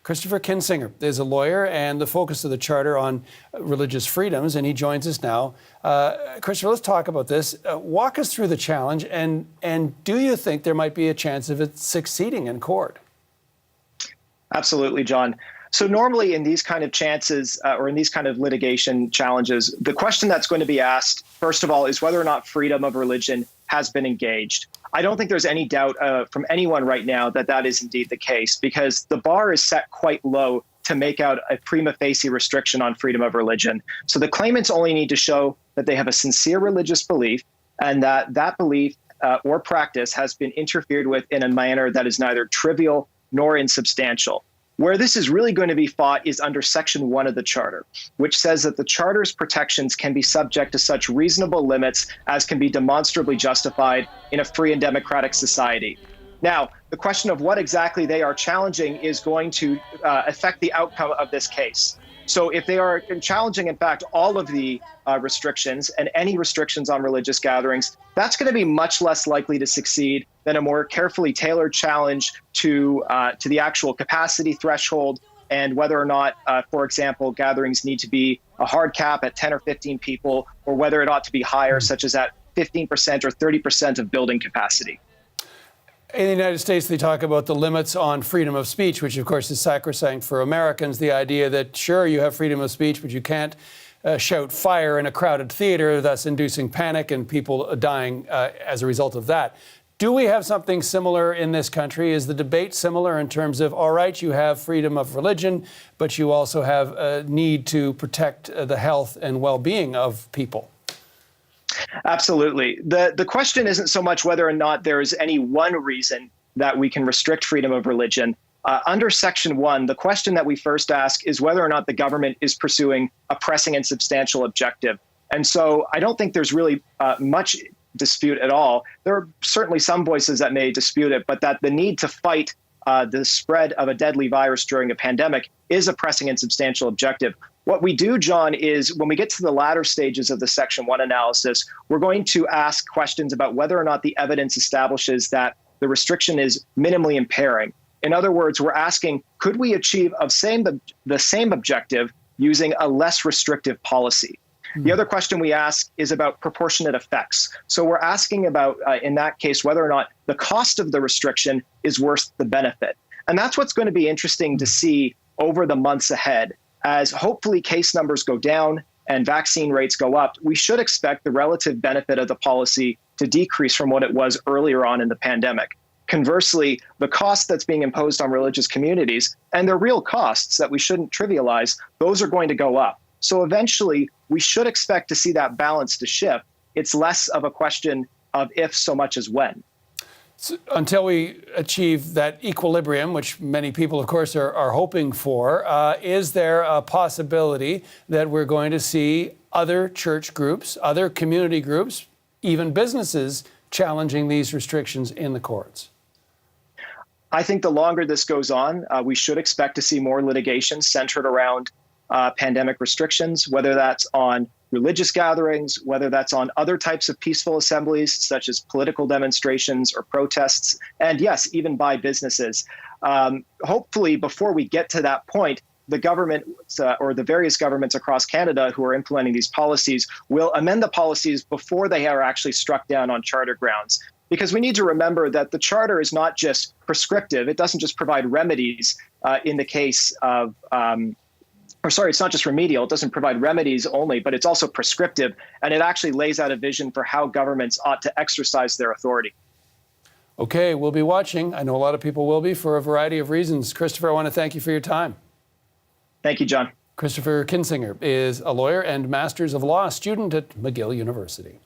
Christopher Kinsinger is a lawyer and the focus of the Charter on religious freedoms, and he joins us now. Christopher, let's talk about this. Walk us through the challenge, and do you think there might be a chance of it succeeding in court? Absolutely, John. So normally in these kind of chances or in these kind of litigation challenges, the question that's going to be asked, first of all, is whether or not freedom of religion has been engaged. I don't think there's any doubt from anyone right now that that is indeed the case, because the bar is set quite low to make out a prima facie restriction on freedom of religion. So the claimants only need to show that they have a sincere religious belief and that that belief or practice has been interfered with in a manner that is neither trivial nor insubstantial. Where this is really going to be fought is under Section 1 of the Charter, which says that the Charter's protections can be subject to such reasonable limits as can be demonstrably justified in a free and democratic society. Now, the question of what exactly they are challenging is going to affect the outcome of this case. So if they are challenging, in fact, all of the restrictions and any restrictions on religious gatherings, that's going to be much less likely to succeed than a more carefully tailored challenge to the actual capacity threshold and whether or not, for example, gatherings need to be a hard cap at 10 or 15 people, or whether it ought to be higher, such as at 15% or 30% of building capacity. In the United States, they talk about the limits on freedom of speech, which, of course, is sacrosanct for Americans. The idea that, sure, you have freedom of speech, but you can't shout fire in a crowded theater, thus inducing panic and people dying as a result of that. Do we have something similar in this country? Is the debate similar in terms of, all right, you have freedom of religion, but you also have a need to protect the health and well-being of people? Absolutely. The question isn't so much whether or not there is any one reason that we can restrict freedom of religion. Under Section 1, the question that we first ask is whether or not the government is pursuing a pressing and substantial objective. And so I don't think there's really much dispute at all. There are certainly some voices that may dispute it, but that the need to fight the spread of a deadly virus during a pandemic is a pressing and substantial objective. What we do, John, is when we get to the latter stages of the Section 1 analysis, we're going to ask questions about whether or not the evidence establishes that the restriction is minimally impairing. In other words, we're asking, could we achieve the same objective using a less restrictive policy? The other question we ask is about proportionate effects. So we're asking about, in that case, whether or not the cost of the restriction is worth the benefit. And that's what's going to be interesting to see over the months ahead. As hopefully case numbers go down and vaccine rates go up, we should expect the relative benefit of the policy to decrease from what it was earlier on in the pandemic. Conversely, the cost that's being imposed on religious communities, and they're real costs that we shouldn't trivialize, those are going to go up. So eventually, we should expect to see that balance to shift. It's less of a question of if so much as when. So until we achieve that equilibrium, which many people, of course, are hoping for, is there a possibility that we're going to see other church groups, other community groups, even businesses challenging these restrictions in the courts? I think the longer this goes on, we should expect to see more litigation centered around pandemic restrictions, whether that's on religious gatherings, whether that's on other types of peaceful assemblies, such as political demonstrations or protests, and yes, even by businesses. Hopefully, before we get to that point, the government or the various governments across Canada who are implementing these policies will amend the policies before they are actually struck down on charter grounds. Because we need to remember that the charter is not just prescriptive. It doesn't just provide remedies in the case of it's not just remedial. It doesn't provide remedies only, but it's also prescriptive. And it actually lays out a vision for how governments ought to exercise their authority. Okay, we'll be watching. I know a lot of people will be for a variety of reasons. Christopher, I want to thank you for your time. Thank you, John. Christopher Kinsinger is a lawyer and Masters of Law student at McGill University.